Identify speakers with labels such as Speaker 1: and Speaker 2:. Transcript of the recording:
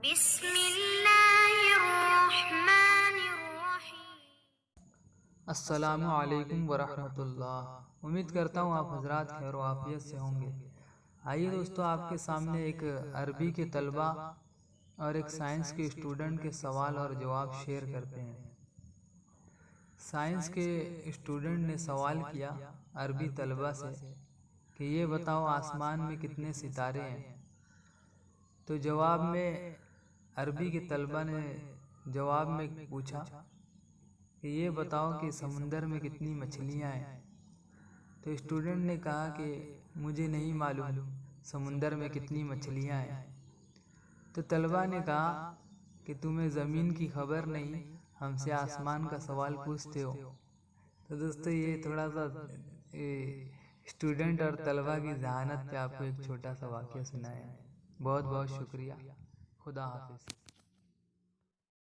Speaker 1: بسم اللہ الرحمن الرحیم۔
Speaker 2: السلام علیکم ورحمۃ اللہ۔ امید کرتا ہوں آپ حضرات خیر و عافیت سے ہوں گے۔ آئیے دوستو، آپ کے سامنے ایک عربی کے طلبہ اور ایک سائنس کے اسٹوڈنٹ کے سوال اور جواب شیئر کرتے ہیں۔ سائنس کے اسٹوڈنٹ نے سوال کیا عربی طلبہ سے کہ یہ بتاؤ آسمان میں کتنے ستارے ہیں؟ تو جواب میں عربی کے طلبہ نے جواب میں پوچھا کہ یہ بتاؤ کہ سمندر میں کتنی مچھلیاں ہیں؟ تو اسٹوڈنٹ نے کہا کہ مجھے نہیں معلوم سمندر میں کتنی مچھلیاں ہیں۔ تو طلبہ نے کہا کہ تمہیں زمین کی خبر نہیں، ہم سے آسمان کا سوال پوچھتے ہو۔ تو دوستو، یہ تھوڑا سا اسٹوڈنٹ اور طلبہ کی ذہانت پہ آپ کو ایک چھوٹا سا واقعہ سنایا ہے۔ بہت بہت شکریہ۔ خدا حافظ۔